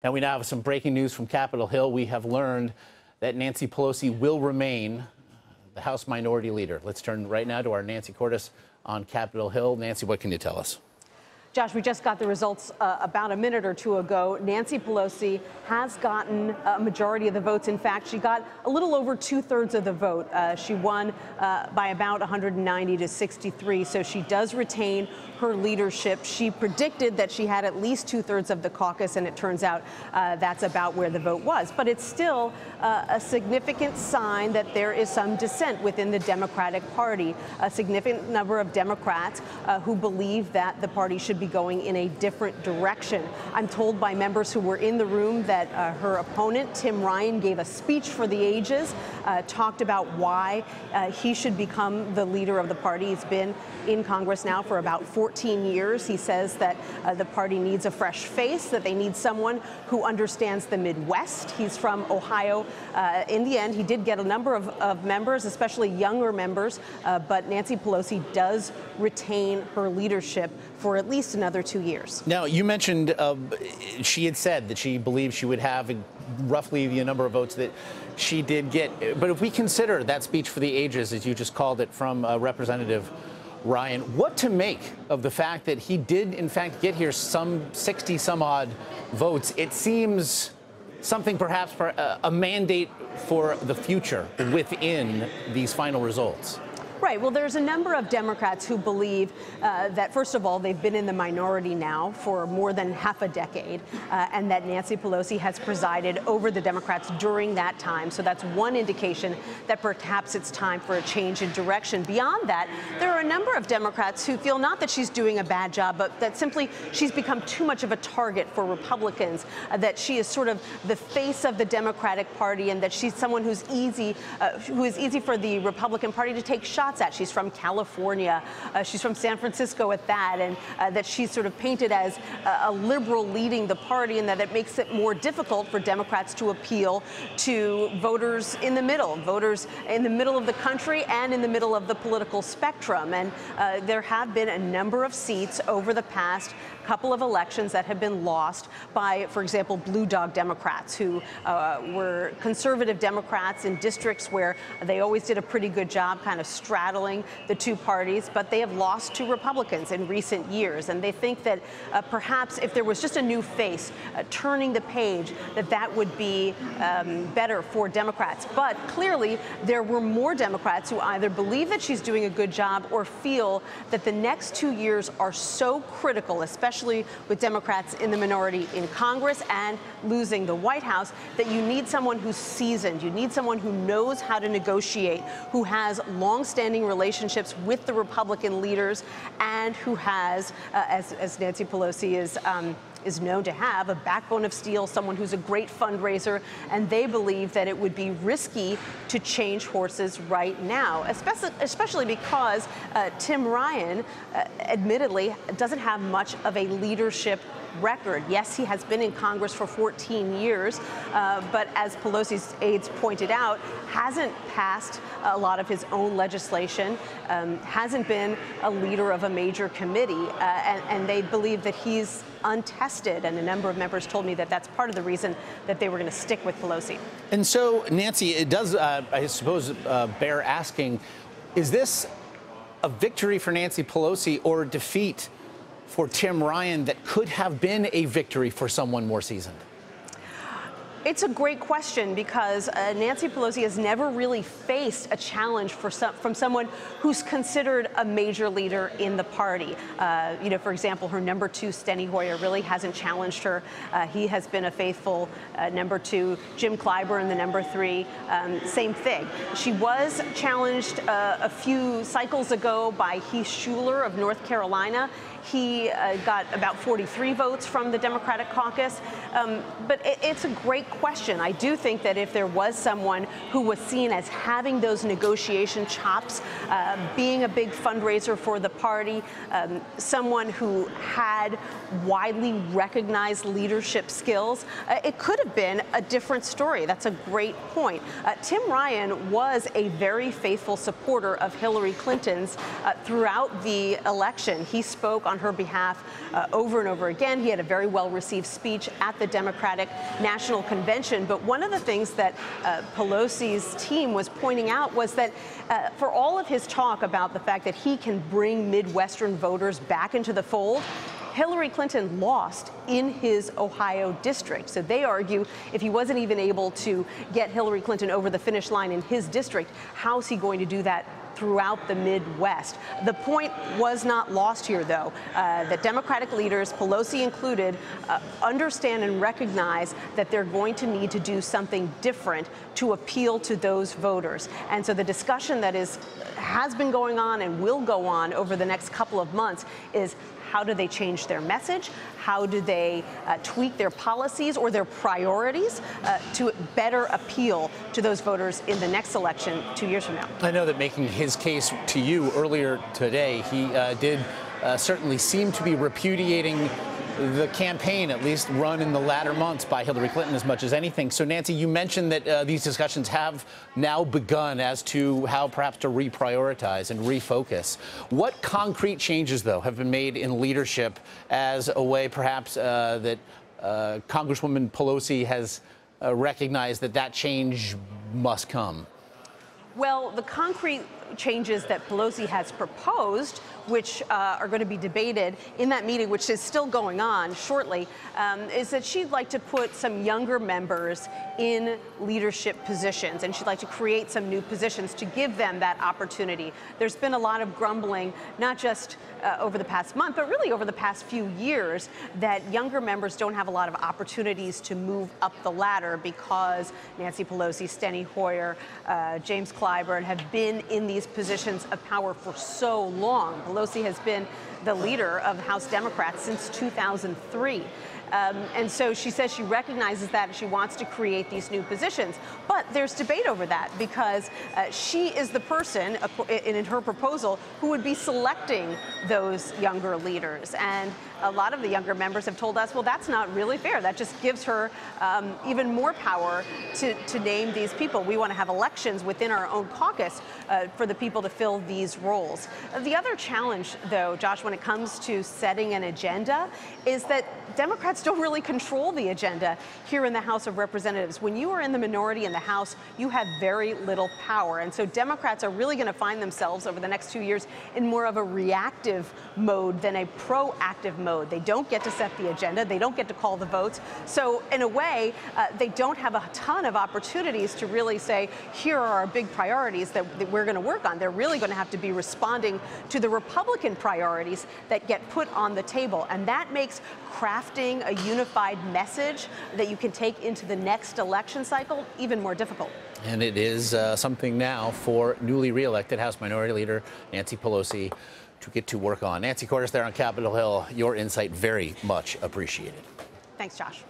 And we now have some breaking news from Capitol Hill. We have learned that Nancy Pelosi will remain the House Minority Leader. Let's turn right now to our Nancy Cordes on Capitol Hill. Nancy, what can you tell us? Josh, we just got the results about a minute or two ago. Nancy Pelosi has gotten a majority of the votes. In fact, she got a little over 2/3 of the vote. She won by about 190 to 63, so she does retain her leadership. She predicted that she had at least 2/3 of the caucus, and it turns out that's about where the vote was. But it's still a significant sign that there is some dissent within the Democratic Party. A significant number of Democrats who believe that the party should be going in a different direction. I'm told by members who were in the room that her opponent, Tim Ryan, gave a speech for the ages, talked about why he should become the leader of the party. He's been in Congress now for about 14 years. He says that the party needs a fresh face, that they need someone who understands the Midwest. He's from Ohio. In the end, he did get a number of members, especially younger members, but Nancy Pelosi does retain her leadership for at least another 2 years. Now, you mentioned she had said that she believed she would have roughly the number of votes that she did get. But if we consider that speech for the ages, as you just called it, from Representative Ryan, what to make of the fact that he did, in fact, get here some 60 some odd votes? It seems something perhaps for a mandate for the future within these final results. Right. Well, there's a number of Democrats who believe that, first of all, they've been in the minority now for more than half a decade, and that Nancy Pelosi has presided over the Democrats during that time. So that's one indication that perhaps it's time for a change in direction. Beyond that, there are a number of Democrats who feel not that she's doing a bad job, but that simply she's become too much of a target for Republicans, that she is sort of the face of the Democratic Party, and that she's someone who is easy for the Republican Party to take shots at. She's from California. She's from San Francisco at that, and that she's sort of painted as a liberal leading the party, and that it makes it more difficult for Democrats to appeal to voters in the middle of the country and in the middle of the political spectrum. And there have been a number of seats over the past couple of elections that have been lost by, for example, blue dog Democrats who were conservative Democrats in districts where they always did a pretty good job kind of straddling the two parties, but they have lost to Republicans in recent years. And they think that perhaps if there was just a new face turning the page, that would be better for Democrats. But clearly, there were more Democrats who either believe that she's doing a good job or feel that the next 2 years are so critical, especially with Democrats in the minority in Congress and losing the White House, that you need someone who's seasoned. You need someone who knows how to negotiate, who has long-standing relationships with the Republican leaders, and who has, as Nancy Pelosi is known to have, a backbone of steel, someone who's a great fundraiser, and they believe that it would be risky to change horses right now, especially because Tim Ryan, admittedly, doesn't have much of a leadership record. Yes, he has been in Congress for 14 years, but as Pelosi's aides pointed out, hasn't passed a lot of his own legislation, hasn't been a leader of a major committee, and they believe that he's untested. And a number of members told me that that's part of the reason that they were going to stick with Pelosi. And so, Nancy, it does, I suppose, bear asking, is this a victory for Nancy Pelosi or a defeat for Tim Ryan that could have been a victory for someone more seasoned? It's a great question because Nancy Pelosi has never really faced a challenge from someone who's considered a major leader in the party. For example, her number 2, Steny Hoyer, really hasn't challenged her. He has been a faithful number 2. Jim Clyburn, the number 3, same thing. She was challenged a few cycles ago by Heath Shuler of North Carolina. He got about 43 votes from the Democratic caucus. But it's a great question. I do think that if there was someone who was seen as having those negotiation chops, being a big fundraiser for the party, someone who had widely recognized leadership skills, it could have been a different story. That's a great point. Tim Ryan was a very faithful supporter of Hillary Clinton's throughout the election. He spoke on her behalf over and over again. He had a very well-received speech at the Democratic National Convention. But one of the things that Pelosi's team was pointing out was that for all of his talk about the fact that he can bring Midwestern voters back into the fold, Hillary Clinton lost in his Ohio district. So they argue if he wasn't even able to get Hillary Clinton over the finish line in his district, how's he going to do that throughout the Midwest? The point was not lost here, though, that Democratic leaders, Pelosi included, understand and recognize that they're going to need to do something different to appeal to those voters. And so the discussion that has been going on and will go on over the next couple of months is, how do they change their message? How do they tweak their policies or their priorities to better appeal to those voters in the next election 2 years from now? I know that making his case to you earlier today, he did certainly seem to be repudiating the campaign, at least run in the latter months by Hillary Clinton as much as anything. So, Nancy, you mentioned that these discussions have now begun as to how perhaps to reprioritize and refocus. What concrete changes, though, have been made in leadership as a way perhaps that Congresswoman Pelosi has recognized that change must come? Well, the concrete changes that Pelosi has proposed, which are going to be debated in that meeting, which is still going on shortly, is that she'd like to put some younger members in leadership positions, and she'd like to create some new positions to give them that opportunity. There's been a lot of grumbling, not just over the past month, but really over the past few years, that younger members don't have a lot of opportunities to move up the ladder because Nancy Pelosi, Steny Hoyer, James Clyburn have been in these positions of power for so long. Pelosi has been the leader of House Democrats since 2003. And so she says she recognizes that and she wants to create these new positions. But there's debate over that because she is the person in her proposal who would be selecting those younger leaders. And a lot of the younger members have told us, well, that's not really fair. That just gives her even more power to name these people. We want to have elections within our own caucus for the people to fill these roles. The other challenge, though, Josh, when it comes to setting an agenda, is that Democrats don't really control the agenda here in the House of Representatives. When you are in the minority in the House, you have very little power. And so Democrats are really going to find themselves over the next 2 years in more of a reactive mode than a proactive mode. They don't get to set the agenda. They don't get to call the votes. So in a way, they don't have a ton of opportunities to really say, here are our big priorities that we're going to work on. They're really going to have to be responding to the Republican priorities that get put on the table. And that makes crafting a unified message that you can take into the next election cycle even more difficult. And it is something now for newly reelected House Minority Leader Nancy Pelosi to get to work on. Nancy Cordes there on Capitol Hill, your insight very much appreciated. Thanks, Josh.